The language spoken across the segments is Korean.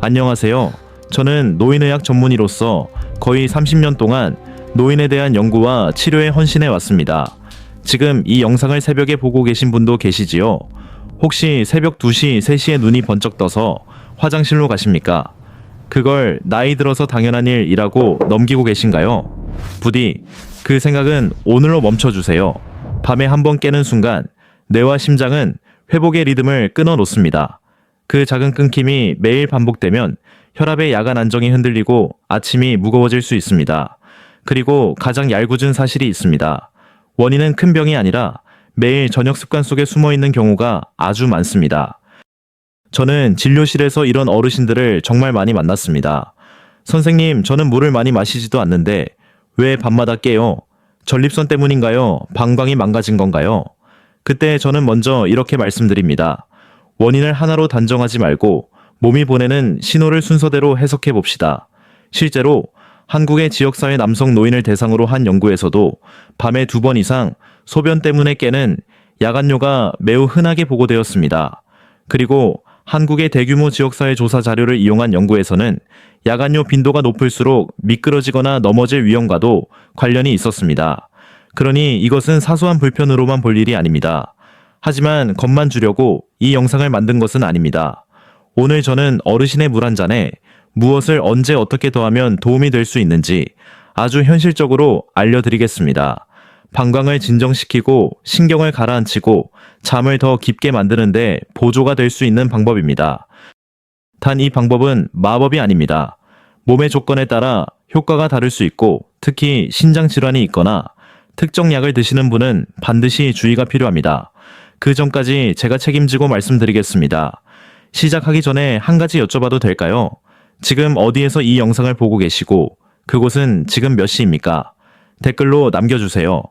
안녕하세요. 저는 노인의학 전문의로서 거의 30년 동안 노인에 대한 연구와 치료에 헌신해 왔습니다. 지금 이 영상을 새벽에 보고 계신 분도 계시지요? 혹시 새벽 2시, 3시에 눈이 번쩍 떠서 화장실로 가십니까? 그걸 나이 들어서 당연한 일이라고 넘기고 계신가요? 부디 그 생각은 오늘로 멈춰주세요. 밤에 한 번 깨는 순간 뇌와 심장은 회복의 리듬을 끊어 놓습니다. 그 작은 끊김이 매일 반복되면 혈압의 야간 안정이 흔들리고 아침이 무거워질 수 있습니다. 그리고 가장 얄궂은 사실이 있습니다. 원인은 큰 병이 아니라 매일 저녁 습관 속에 숨어 있는 경우가 아주 많습니다. 저는 진료실에서 이런 어르신들을 정말 많이 만났습니다. 선생님, 저는 물을 많이 마시지도 않는데 왜 밤마다 깨요? 전립선 때문인가요? 방광이 망가진 건가요? 그때 저는 먼저 이렇게 말씀드립니다. 원인을 하나로 단정하지 말고 몸이 보내는 신호를 순서대로 해석해 봅시다. 실제로 한국의 지역사회 남성 노인을 대상으로 한 연구에서도 밤에 2번 이상 소변 때문에 깨는 야간뇨가 매우 흔하게 보고되었습니다. 그리고 한국의 대규모 지역사회 조사 자료를 이용한 연구에서는 야간뇨 빈도가 높을수록 미끄러지거나 넘어질 위험과도 관련이 있었습니다. 그러니 이것은 사소한 불편으로만 볼 일이 아닙니다. 하지만 겁만 주려고 이 영상을 만든 것은 아닙니다. 오늘 저는 어르신의 물 한 잔에 무엇을 언제 어떻게 더하면 도움이 될 수 있는지 아주 현실적으로 알려드리겠습니다. 방광을 진정시키고 신경을 가라앉히고 잠을 더 깊게 만드는데 보조가 될 수 있는 방법입니다. 단 이 방법은 마법이 아닙니다. 몸의 조건에 따라 효과가 다를 수 있고 특히 신장 질환이 있거나 특정 약을 드시는 분은 반드시 주의가 필요합니다. 그 전까지 제가 책임지고 말씀드리겠습니다. 시작하기 전에 한 가지 여쭤봐도 될까요? 지금 어디에서 이 영상을 보고 계시고 그곳은 지금 몇 시입니까? 댓글로 남겨주세요.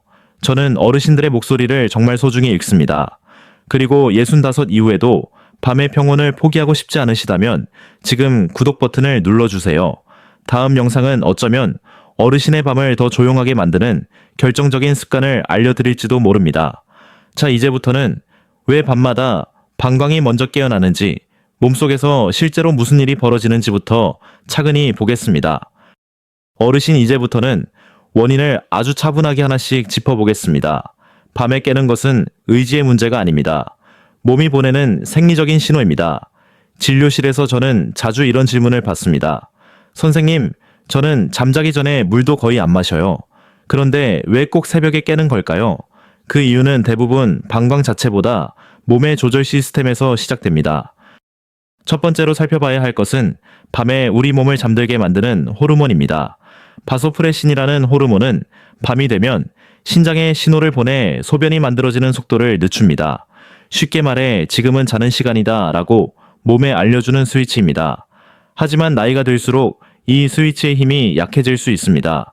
저는 어르신들의 목소리를 정말 소중히 읽습니다. 그리고 65 이후에도 밤의 평온을 포기하고 싶지 않으시다면 지금 구독 버튼을 눌러주세요. 다음 영상은 어쩌면 어르신의 밤을 더 조용하게 만드는 결정적인 습관을 알려드릴지도 모릅니다. 자, 이제부터는 왜 밤마다 방광이 먼저 깨어나는지, 몸속에서 실제로 무슨 일이 벌어지는지부터 차근히 보겠습니다. 어르신, 이제부터는 원인을 아주 차분하게 하나씩 짚어보겠습니다. 밤에 깨는 것은 의지의 문제가 아닙니다. 몸이 보내는 생리적인 신호입니다. 진료실에서 저는 자주 이런 질문을 받습니다. 선생님, 저는 잠자기 전에 물도 거의 안 마셔요. 그런데 왜 꼭 새벽에 깨는 걸까요? 그 이유는 대부분 방광 자체보다 몸의 조절 시스템에서 시작됩니다. 첫 번째로 살펴봐야 할 것은 밤에 우리 몸을 잠들게 만드는 호르몬입니다. 바소프레신이라는 호르몬은 밤이 되면 신장에 신호를 보내 소변이 만들어지는 속도를 늦춥니다. 쉽게 말해 지금은 자는 시간이다 라고 몸에 알려주는 스위치입니다. 하지만 나이가 들수록 이 스위치의 힘이 약해질 수 있습니다.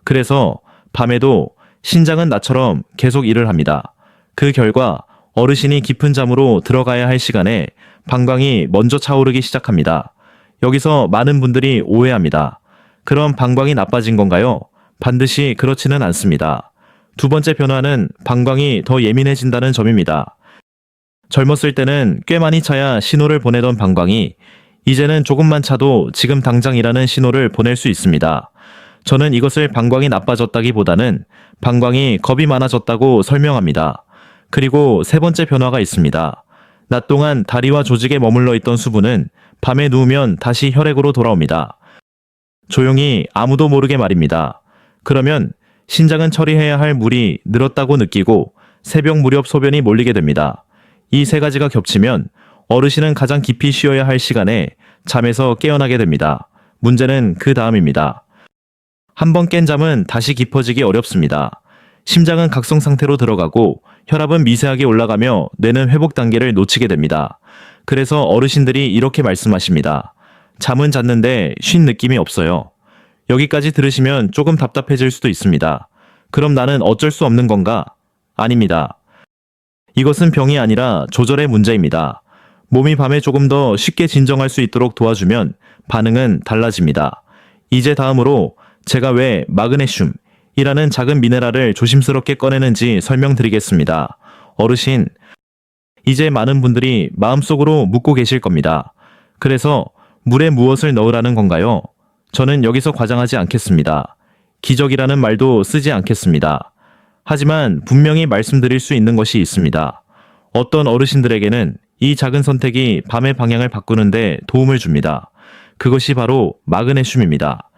그래서 밤에도 신장은 나처럼 계속 일을 합니다. 그 결과 어르신이 깊은 잠으로 들어가야 할 시간에 방광이 먼저 차오르기 시작합니다. 여기서 많은 분들이 오해합니다. 그럼 방광이 나빠진 건가요? 반드시 그렇지는 않습니다. 두 번째 변화는 방광이 더 예민해진다는 점입니다. 젊었을 때는 꽤 많이 차야 신호를 보내던 방광이 이제는 조금만 차도 지금 당장이라는 신호를 보낼 수 있습니다. 저는 이것을 방광이 나빠졌다기보다는 방광이 겁이 많아졌다고 설명합니다. 그리고 세 번째 변화가 있습니다. 낮 동안 다리와 조직에 머물러 있던 수분은 밤에 누우면 다시 혈액으로 돌아옵니다. 조용히 아무도 모르게 말입니다. 그러면 신장은 처리해야 할 물이 늘었다고 느끼고 새벽 무렵 소변이 몰리게 됩니다. 이 세 가지가 겹치면 어르신은 가장 깊이 쉬어야 할 시간에 잠에서 깨어나게 됩니다. 문제는 그 다음입니다. 한 번 깬 잠은 다시 깊어지기 어렵습니다. 심장은 각성 상태로 들어가고 혈압은 미세하게 올라가며 뇌는 회복 단계를 놓치게 됩니다. 그래서 어르신들이 이렇게 말씀하십니다. 잠은 잤는데 쉰 느낌이 없어요. 여기까지 들으시면 조금 답답해질 수도 있습니다. 그럼 나는 어쩔 수 없는 건가? 아닙니다. 이것은 병이 아니라 조절의 문제입니다. 몸이 밤에 조금 더 쉽게 진정할 수 있도록 도와주면 반응은 달라집니다. 이제 다음으로 제가 왜 마그네슘이라는 작은 미네랄을 조심스럽게 꺼내는지 설명드리겠습니다. 어르신, 이제 많은 분들이 마음속으로 묻고 계실 겁니다. 그래서 물에 무엇을 넣으라는 건가요? 저는 여기서 과장하지 않겠습니다. 기적이라는 말도 쓰지 않겠습니다. 하지만 분명히 말씀드릴 수 있는 것이 있습니다. 어떤 어르신들에게는 이 작은 선택이 밤의 방향을 바꾸는데 도움을 줍니다. 그것이 바로 마그네슘입니다.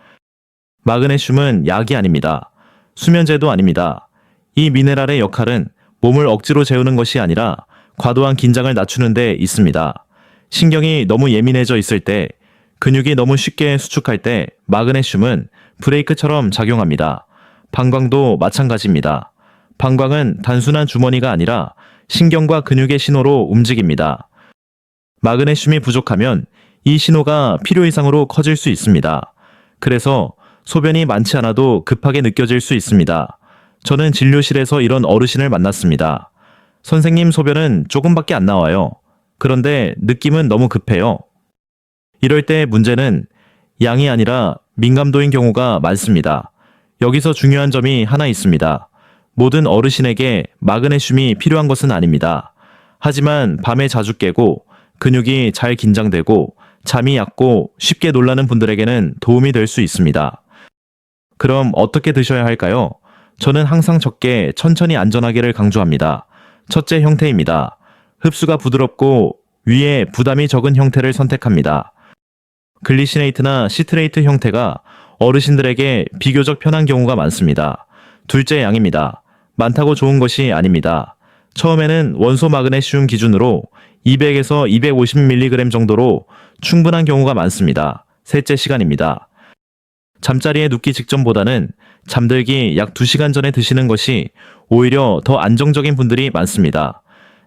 마그네슘은 약이 아닙니다. 수면제도 아닙니다. 이 미네랄의 역할은 몸을 억지로 재우는 것이 아니라 과도한 긴장을 낮추는 데 있습니다. 신경이 너무 예민해져 있을 때, 근육이 너무 쉽게 수축할 때 마그네슘은 브레이크처럼 작용합니다. 방광도 마찬가지입니다. 방광은 단순한 주머니가 아니라 신경과 근육의 신호로 움직입니다. 마그네슘이 부족하면 이 신호가 필요 이상으로 커질 수 있습니다. 그래서 소변이 많지 않아도 급하게 느껴질 수 있습니다. 저는 진료실에서 이런 어르신을 만났습니다. 선생님, 소변은 조금밖에 안 나와요. 그런데 느낌은 너무 급해요. 이럴 때 문제는 양이 아니라 민감도인 경우가 많습니다. 여기서 중요한 점이 하나 있습니다. 모든 어르신에게 마그네슘이 필요한 것은 아닙니다. 하지만 밤에 자주 깨고 근육이 잘 긴장되고 잠이 얕고 쉽게 놀라는 분들에게는 도움이 될 수 있습니다. 그럼 어떻게 드셔야 할까요? 저는 항상 적게 천천히 안전하게를 강조합니다. 첫째, 형태입니다. 흡수가 부드럽고 위에 부담이 적은 형태를 선택합니다. 글리시네이트나 시트레이트 형태가 어르신들에게 비교적 편한 경우가 많습니다. 둘째, 양입니다. 많다고 좋은 것이 아닙니다. 처음에는 원소 마그네슘 기준으로 200에서 250mg 정도로 충분한 경우가 많습니다. 셋째, 시간입니다. 잠자리에 눕기 직전보다는 잠들기 약 2시간 전에 드시는 것이 오히려 더 안정적인 분들이 많습니다.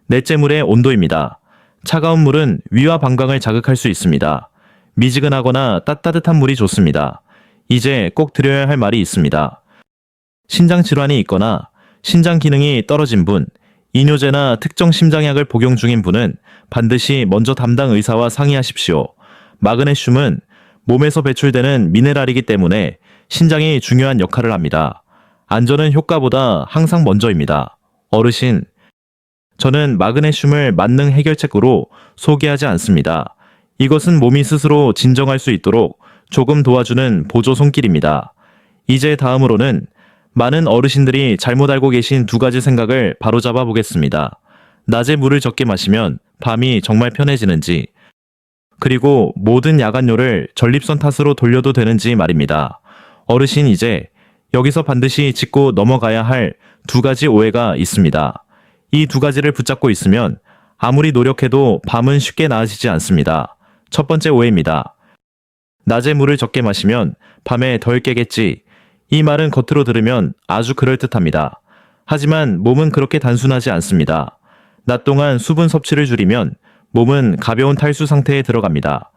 넷째, 물의 온도입니다. 차가운 물은 위와 방광을 자극할 수 있습니다. 미지근하거나 따뜻한 물이 좋습니다. 이제 꼭 드려야 할 말이 있습니다. 신장 질환이 있거나 신장 기능이 떨어진 분, 이뇨제나 특정 심장약을 복용 중인 분은 반드시 먼저 담당 의사와 상의하십시오. 마그네슘은 몸에서 배출되는 미네랄이기 때문에 신장이 중요한 역할을 합니다. 안전은 효과보다 항상 먼저입니다. 어르신, 저는 마그네슘을 만능 해결책으로 소개하지 않습니다. 이것은 몸이 스스로 진정할 수 있도록 조금 도와주는 보조 손길입니다. 이제 다음으로는 많은 어르신들이 잘못 알고 계신 두 가지 생각을 바로잡아 보겠습니다. 낮에 물을 적게 마시면 밤이 정말 편해지는지, 그리고 모든 야간료를 전립선 탓으로 돌려도 되는지 말입니다. 어르신, 이제 여기서 반드시 짚고 넘어가야 할 두 가지 오해가 있습니다. 이 두 가지를 붙잡고 있으면 아무리 노력해도 밤은 쉽게 나아지지 않습니다. 첫 번째 오해입니다. 낮에 물을 적게 마시면 밤에 덜 깨겠지. 이 말은 겉으로 들으면 아주 그럴듯합니다. 하지만 몸은 그렇게 단순하지 않습니다. 낮 동안 수분 섭취를 줄이면 몸은 가벼운 탈수 상태에 들어갑니다.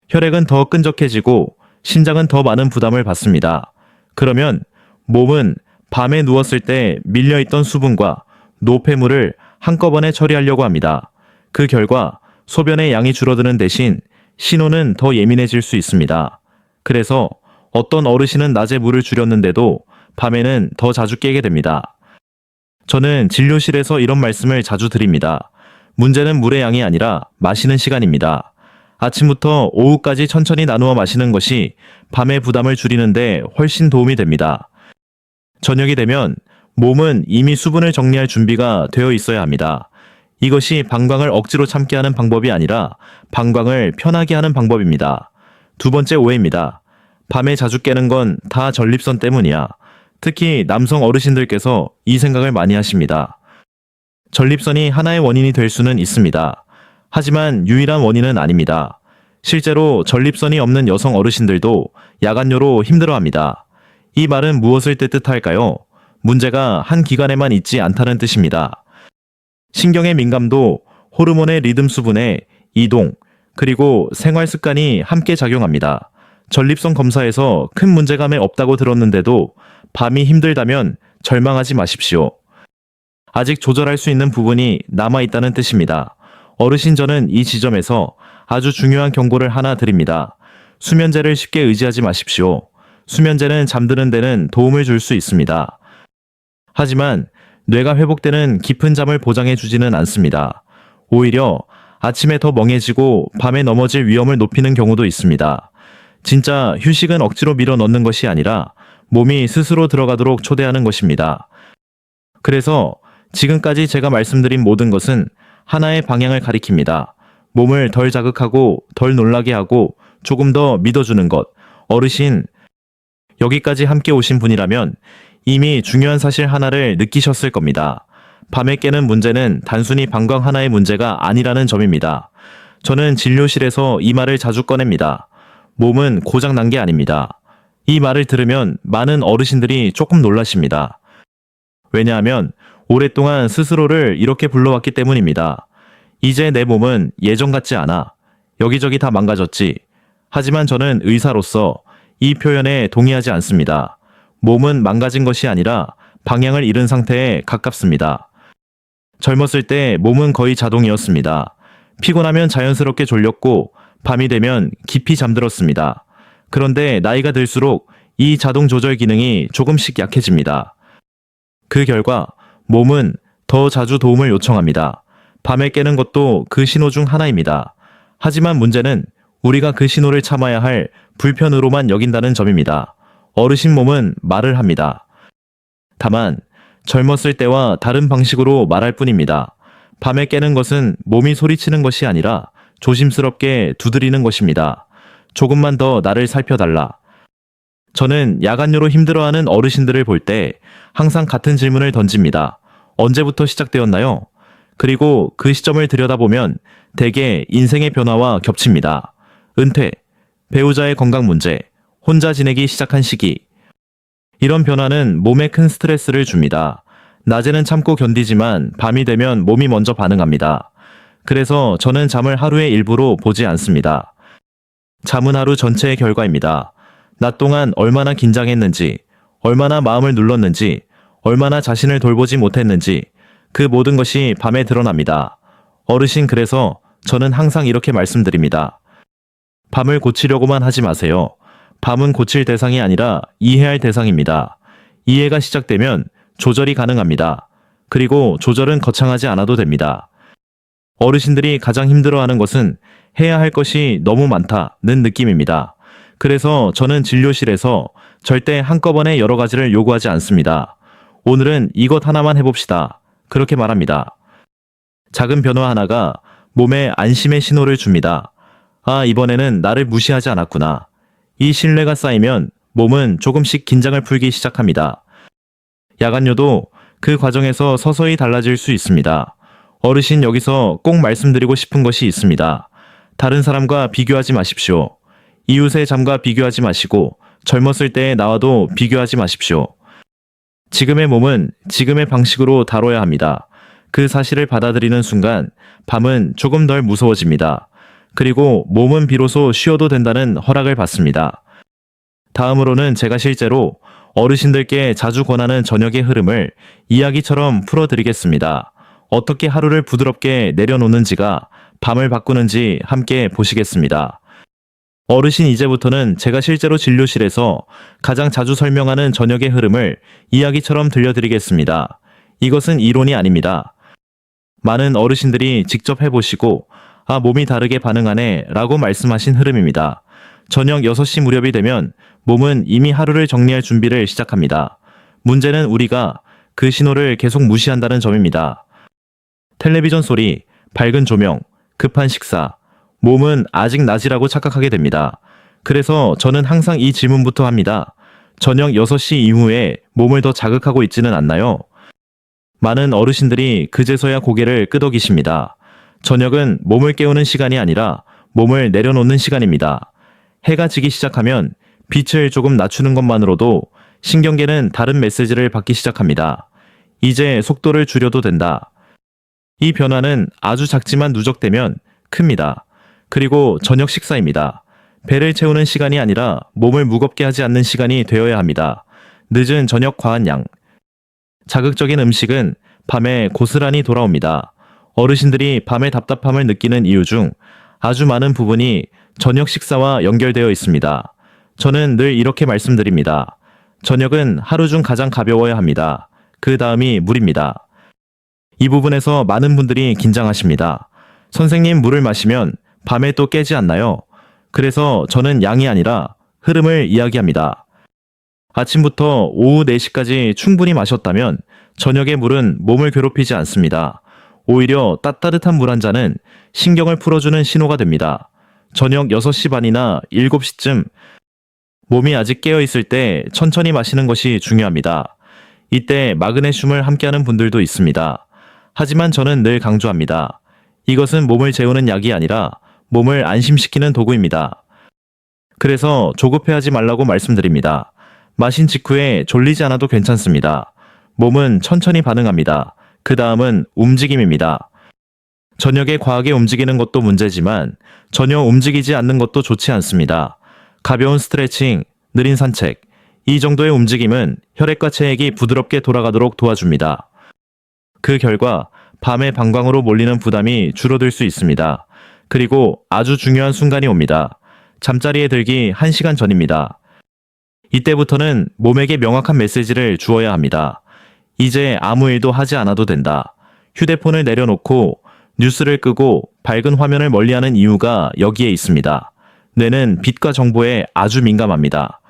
혈액은 더 끈적해지고 심장은 더 많은 부담을 받습니다. 그러면 몸은 밤에 누웠을 때 밀려있던 수분과 노폐물을 한꺼번에 처리하려고 합니다. 그 결과 소변의 양이 줄어드는 대신 신호는 더 예민해질 수 있습니다. 그래서 어떤 어르신은 낮에 물을 줄였는데도 밤에는 더 자주 깨게 됩니다. 저는 진료실에서 이런 말씀을 자주 드립니다. 문제는 물의 양이 아니라 마시는 시간입니다. 아침부터 오후까지 천천히 나누어 마시는 것이 밤의 부담을 줄이는데 훨씬 도움이 됩니다. 저녁이 되면 몸은 이미 수분을 정리할 준비가 되어 있어야 합니다. 이것이 방광을 억지로 참게 하는 방법이 아니라 방광을 편하게 하는 방법입니다. 두 번째 오해입니다. 밤에 자주 깨는 건 다 전립선 때문이야. 특히 남성 어르신들께서 이 생각을 많이 하십니다. 전립선이 하나의 원인이 될 수는 있습니다. 하지만 유일한 원인은 아닙니다. 실제로 전립선이 없는 여성 어르신들도 야간료로 힘들어합니다. 이 말은 무엇을 뜻할까요? 문제가 한 기관에만 있지 않다는 뜻입니다. 신경의 민감도, 호르몬의 리듬 수분의 이동, 그리고 생활 습관이 함께 작용합니다. 전립선 검사에서 큰 문제감이 없다고 들었는데도 밤이 힘들다면 절망하지 마십시오. 아직 조절할 수 있는 부분이 남아있다는 뜻입니다. 어르신, 저는 이 지점에서 아주 중요한 경고를 하나 드립니다. 수면제를 쉽게 의지하지 마십시오. 수면제는 잠드는 데는 도움을 줄 수 있습니다. 하지만 뇌가 회복되는 깊은 잠을 보장해 주지는 않습니다. 오히려 아침에 더 멍해지고 밤에 넘어질 위험을 높이는 경우도 있습니다. 진짜 휴식은 억지로 밀어 넣는 것이 아니라 몸이 스스로 들어가도록 초대하는 것입니다. 그래서 지금까지 제가 말씀드린 모든 것은 하나의 방향을 가리킵니다. 몸을 덜 자극하고 덜 놀라게 하고 조금 더 믿어주는 것. 어르신, 여기까지 함께 오신 분이라면 이미 중요한 사실 하나를 느끼셨을 겁니다. 밤에 깨는 문제는 단순히 방광 하나의 문제가 아니라는 점입니다. 저는 진료실에서 이 말을 자주 꺼냅니다. 몸은 고장 난 게 아닙니다. 이 말을 들으면 많은 어르신들이 조금 놀라십니다. 왜냐하면 오랫동안 스스로를 이렇게 불러왔기 때문입니다. 이제 내 몸은 예전 같지 않아. 여기저기 다 망가졌지. 하지만 저는 의사로서 이 표현에 동의하지 않습니다. 몸은 망가진 것이 아니라 방향을 잃은 상태에 가깝습니다. 젊었을 때 몸은 거의 자동이었습니다. 피곤하면 자연스럽게 졸렸고 밤이 되면 깊이 잠들었습니다. 그런데 나이가 들수록 이 자동 조절 기능이 조금씩 약해집니다. 그 결과 몸은 더 자주 도움을 요청합니다. 밤에 깨는 것도 그 신호 중 하나입니다. 하지만 문제는 우리가 그 신호를 참아야 할 불편으로만 여긴다는 점입니다. 어르신 몸은 말을 합니다. 다만 젊었을 때와 다른 방식으로 말할 뿐입니다. 밤에 깨는 것은 몸이 소리치는 것이 아니라 조심스럽게 두드리는 것입니다. 조금만 더 나를 살펴달라. 저는 야간요로 힘들어하는 어르신들을 볼 때 항상 같은 질문을 던집니다. 언제부터 시작되었나요? 그리고 그 시점을 들여다보면 대개 인생의 변화와 겹칩니다. 은퇴, 배우자의 건강 문제, 혼자 지내기 시작한 시기. 이런 변화는 몸에 큰 스트레스를 줍니다. 낮에는 참고 견디지만 밤이 되면 몸이 먼저 반응합니다. 그래서 저는 잠을 하루의 일부로 보지 않습니다. 잠은 하루 전체의 결과입니다. 낮 동안 얼마나 긴장했는지, 얼마나 마음을 눌렀는지, 얼마나 자신을 돌보지 못했는지 그 모든 것이 밤에 드러납니다. 어르신, 그래서 저는 항상 이렇게 말씀드립니다. 밤을 고치려고만 하지 마세요. 밤은 고칠 대상이 아니라 이해할 대상입니다. 이해가 시작되면 조절이 가능합니다. 그리고 조절은 거창하지 않아도 됩니다. 어르신들이 가장 힘들어하는 것은 해야 할 것이 너무 많다는 느낌입니다. 그래서 저는 진료실에서 절대 한꺼번에 여러 가지를 요구하지 않습니다. 오늘은 이것 하나만 해봅시다. 그렇게 말합니다. 작은 변화 하나가 몸에 안심의 신호를 줍니다. 아, 이번에는 나를 무시하지 않았구나. 이 신뢰가 쌓이면 몸은 조금씩 긴장을 풀기 시작합니다. 야간요도 그 과정에서 서서히 달라질 수 있습니다. 어르신, 여기서 꼭 말씀드리고 싶은 것이 있습니다. 다른 사람과 비교하지 마십시오. 이웃의 잠과 비교하지 마시고 젊었을 때의 나와도 비교하지 마십시오. 지금의 몸은 지금의 방식으로 다뤄야 합니다. 그 사실을 받아들이는 순간 밤은 조금 덜 무서워집니다. 그리고 몸은 비로소 쉬어도 된다는 허락을 받습니다. 다음으로는 제가 실제로 어르신들께 자주 권하는 저녁의 흐름을 이야기처럼 풀어드리겠습니다. 어떻게 하루를 부드럽게 내려놓는지가 밤을 바꾸는지 함께 보시겠습니다. 어르신, 이제부터는 제가 실제로 진료실에서 가장 자주 설명하는 저녁의 흐름을 이야기처럼 들려드리겠습니다. 이것은 이론이 아닙니다. 많은 어르신들이 직접 해보시고 아, 몸이 다르게 반응하네 라고 말씀하신 흐름입니다. 저녁 6시 무렵이 되면 몸은 이미 하루를 정리할 준비를 시작합니다. 문제는 우리가 그 신호를 계속 무시한다는 점입니다. 텔레비전 소리, 밝은 조명, 급한 식사, 몸은 아직 낮이라고 착각하게 됩니다. 그래서 저는 항상 이 질문부터 합니다. 저녁 6시 이후에 몸을 더 자극하고 있지는 않나요? 많은 어르신들이 그제서야 고개를 끄덕이십니다. 저녁은 몸을 깨우는 시간이 아니라 몸을 내려놓는 시간입니다. 해가 지기 시작하면 빛을 조금 낮추는 것만으로도 신경계는 다른 메시지를 받기 시작합니다. 이제 속도를 줄여도 된다. 이 변화는 아주 작지만 누적되면 큽니다. 그리고 저녁 식사입니다. 배를 채우는 시간이 아니라 몸을 무겁게 하지 않는 시간이 되어야 합니다. 늦은 저녁 과한 양. 자극적인 음식은 밤에 고스란히 돌아옵니다. 어르신들이 밤에 답답함을 느끼는 이유 중 아주 많은 부분이 저녁 식사와 연결되어 있습니다. 저는 늘 이렇게 말씀드립니다. 저녁은 하루 중 가장 가벼워야 합니다. 그 다음이 물입니다. 이 부분에서 많은 분들이 긴장하십니다. 선생님, 물을 마시면 밤에 또 깨지 않나요? 그래서 저는 양이 아니라 흐름을 이야기합니다. 아침부터 오후 4시까지 충분히 마셨다면 저녁의 물은 몸을 괴롭히지 않습니다. 오히려 따뜻한 물 한 잔은 신경을 풀어주는 신호가 됩니다. 저녁 6시 반이나 7시쯤 몸이 아직 깨어있을 때 천천히 마시는 것이 중요합니다. 이때 마그네슘을 함께하는 분들도 있습니다. 하지만 저는 늘 강조합니다. 이것은 몸을 재우는 약이 아니라 몸을 안심시키는 도구입니다. 그래서 조급해하지 말라고 말씀드립니다. 마신 직후에 졸리지 않아도 괜찮습니다. 몸은 천천히 반응합니다. 그 다음은 움직임입니다. 저녁에 과하게 움직이는 것도 문제지만 전혀 움직이지 않는 것도 좋지 않습니다. 가벼운 스트레칭, 느린 산책, 이 정도의 움직임은 혈액과 체액이 부드럽게 돌아가도록 도와줍니다. 그 결과 밤에 방광으로 몰리는 부담이 줄어들 수 있습니다. 그리고 아주 중요한 순간이 옵니다. 잠자리에 들기 1시간 전입니다. 이때부터는 몸에게 명확한 메시지를 주어야 합니다. 이제 아무 일도 하지 않아도 된다. 휴대폰을 내려놓고 뉴스를 끄고 밝은 화면을 멀리하는 이유가 여기에 있습니다. 뇌는 빛과 정보에 아주 민감합니다.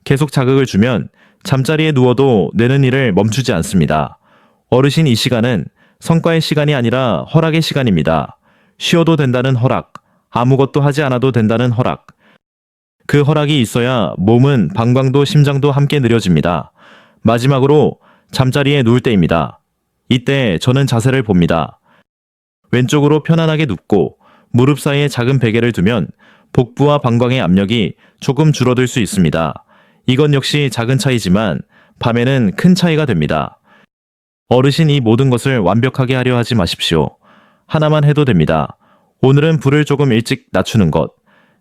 계속 자극을 주면 잠자리에 누워도 뇌는 일을 멈추지 않습니다. 어르신, 이 시간은 성과의 시간이 아니라 허락의 시간입니다. 쉬어도 된다는 허락, 아무것도 하지 않아도 된다는 허락. 그 허락이 있어야 몸은 방광도 심장도 함께 느려집니다. 마지막으로 잠자리에 누울 때입니다. 이때 저는 자세를 봅니다. 왼쪽으로 편안하게 눕고 무릎 사이에 작은 베개를 두면 복부와 방광의 압력이 조금 줄어들 수 있습니다. 이건 역시 작은 차이지만 밤에는 큰 차이가 됩니다. 어르신, 이 모든 것을 완벽하게 하려 하지 마십시오. 하나만 해도 됩니다. 오늘은 불을 조금 일찍 낮추는 것,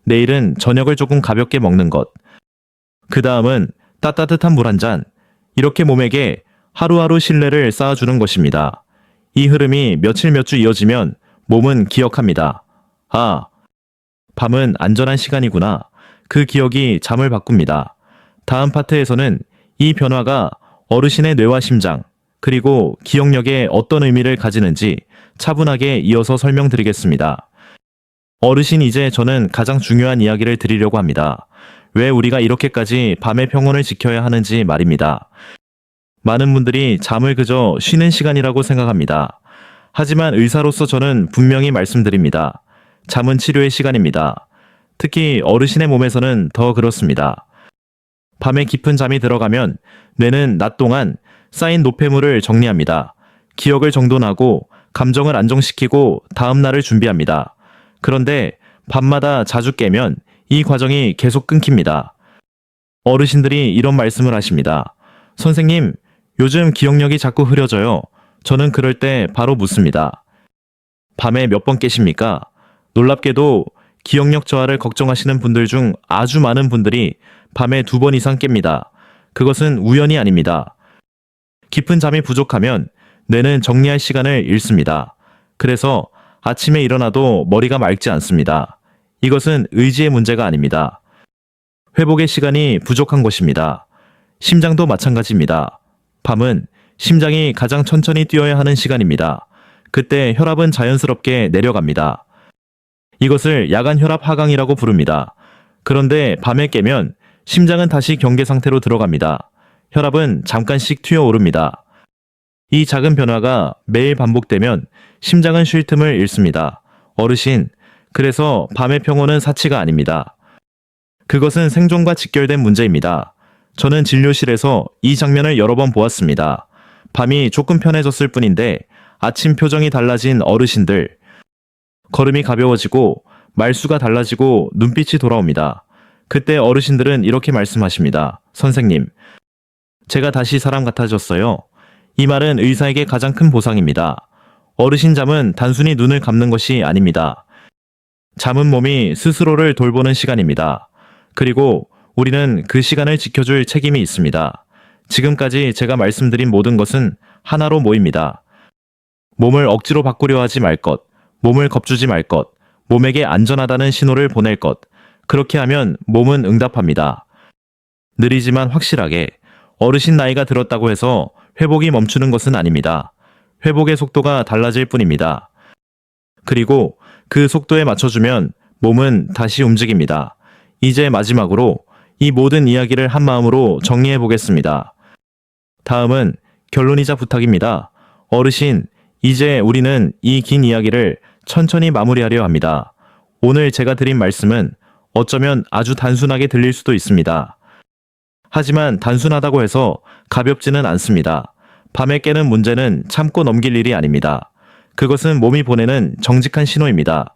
내일은 저녁을 조금 가볍게 먹는 것, 그 다음은 따뜻한 물 한 잔, 이렇게 몸에게 하루하루 신뢰를 쌓아주는 것입니다. 이 흐름이 며칠 몇 주 이어지면 몸은 기억합니다. 아, 밤은 안전한 시간이구나. 그 기억이 잠을 바꿉니다. 다음 파트에서는 이 변화가 어르신의 뇌와 심장, 그리고 기억력에 어떤 의미를 가지는지 차분하게 이어서 설명드리겠습니다. 어르신, 이제 저는 가장 중요한 이야기를 드리려고 합니다. 왜 우리가 이렇게까지 밤의 평온을 지켜야 하는지 말입니다. 많은 분들이 잠을 그저 쉬는 시간이라고 생각합니다. 하지만 의사로서 저는 분명히 말씀드립니다. 잠은 치료의 시간입니다. 특히 어르신의 몸에서는 더 그렇습니다. 밤에 깊은 잠이 들어가면 뇌는 낮 동안 쌓인 노폐물을 정리합니다. 기억을 정돈하고 감정을 안정시키고 다음 날을 준비합니다. 그런데 밤마다 자주 깨면 이 과정이 계속 끊깁니다. 어르신들이 이런 말씀을 하십니다. 선생님, 요즘 기억력이 자꾸 흐려져요. 저는 그럴 때 바로 묻습니다. 밤에 몇 번 깨십니까? 놀랍게도 기억력 저하를 걱정하시는 분들 중 아주 많은 분들이 밤에 2번 이상 깹니다. 그것은 우연이 아닙니다. 깊은 잠이 부족하면 뇌는 정리할 시간을 잃습니다. 그래서 아침에 일어나도 머리가 맑지 않습니다. 이것은 의지의 문제가 아닙니다. 회복의 시간이 부족한 것입니다. 심장도 마찬가지입니다. 밤은 심장이 가장 천천히 뛰어야 하는 시간입니다. 그때 혈압은 자연스럽게 내려갑니다. 이것을 야간 혈압 하강이라고 부릅니다. 그런데 밤에 깨면 심장은 다시 경계 상태로 들어갑니다. 혈압은 잠깐씩 튀어오릅니다. 이 작은 변화가 매일 반복되면 심장은 쉴 틈을 잃습니다. 어르신, 그래서 밤의 평온은 사치가 아닙니다. 그것은 생존과 직결된 문제입니다. 저는 진료실에서 이 장면을 여러 번 보았습니다. 밤이 조금 편해졌을 뿐인데 아침 표정이 달라진 어르신들, 걸음이 가벼워지고 말수가 달라지고 눈빛이 돌아옵니다. 그때 어르신들은 이렇게 말씀하십니다. 선생님, 제가 다시 사람 같아졌어요. 이 말은 의사에게 가장 큰 보상입니다. 어르신 잠은 단순히 눈을 감는 것이 아닙니다. 잠은 몸이 스스로를 돌보는 시간입니다. 그리고 우리는 그 시간을 지켜줄 책임이 있습니다. 지금까지 제가 말씀드린 모든 것은 하나로 모입니다. 몸을 억지로 바꾸려 하지 말 것, 몸을 겁주지 말 것, 몸에게 안전하다는 신호를 보낼 것. 그렇게 하면 몸은 응답합니다. 느리지만 확실하게. 어르신 나이가 들었다고 해서 회복이 멈추는 것은 아닙니다. 회복의 속도가 달라질 뿐입니다. 그리고 그 속도에 맞춰주면 몸은 다시 움직입니다. 이제 마지막으로 이 모든 이야기를 한 마음으로 정리해 보겠습니다. 다음은 결론이자 부탁입니다. 어르신, 이제 우리는 이 긴 이야기를 천천히 마무리하려 합니다. 오늘 제가 드린 말씀은 어쩌면 아주 단순하게 들릴 수도 있습니다. 하지만 단순하다고 해서 가볍지는 않습니다. 밤에 깨는 문제는 참고 넘길 일이 아닙니다. 그것은 몸이 보내는 정직한 신호입니다.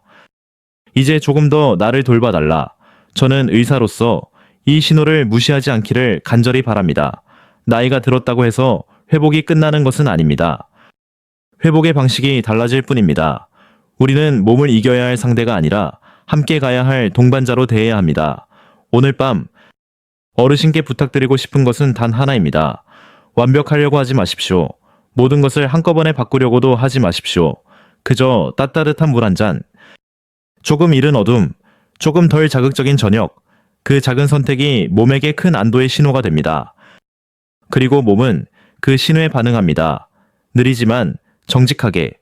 이제 조금 더 나를 돌봐달라. 저는 의사로서 이 신호를 무시하지 않기를 간절히 바랍니다. 나이가 들었다고 해서 회복이 끝나는 것은 아닙니다. 회복의 방식이 달라질 뿐입니다. 우리는 몸을 이겨야 할 상대가 아니라 함께 가야 할 동반자로 대해야 합니다. 오늘 밤 어르신께 부탁드리고 싶은 것은 단 하나입니다. 완벽하려고 하지 마십시오. 모든 것을 한꺼번에 바꾸려고도 하지 마십시오. 그저 따뜻한 물 한 잔, 조금 이른 어둠, 조금 덜 자극적인 저녁, 그 작은 선택이 몸에게 큰 안도의 신호가 됩니다. 그리고 몸은 그 신호에 반응합니다. 느리지만 정직하게.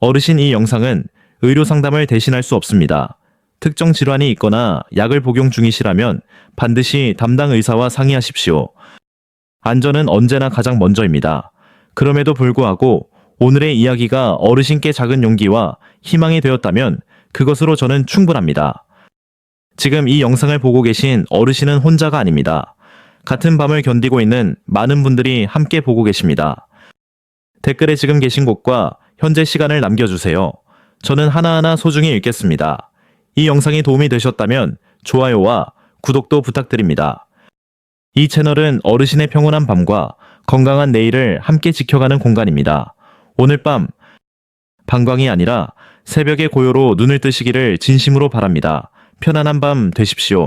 어르신, 이 영상은 의료 상담을 대신할 수 없습니다. 특정 질환이 있거나 약을 복용 중이시라면 반드시 담당 의사와 상의하십시오. 안전은 언제나 가장 먼저입니다. 그럼에도 불구하고 오늘의 이야기가 어르신께 작은 용기와 희망이 되었다면 그것으로 저는 충분합니다. 지금 이 영상을 보고 계신 어르신은 혼자가 아닙니다. 같은 밤을 견디고 있는 많은 분들이 함께 보고 계십니다. 댓글에 지금 계신 곳과 현재 시간을 남겨주세요. 저는 하나하나 소중히 읽겠습니다. 이 영상이 도움이 되셨다면 좋아요와 구독도 부탁드립니다. 이 채널은 어르신의 평온한 밤과 건강한 내일을 함께 지켜가는 공간입니다. 오늘 밤 방광이 아니라 새벽의 고요로 눈을 뜨시기를 진심으로 바랍니다. 편안한 밤 되십시오.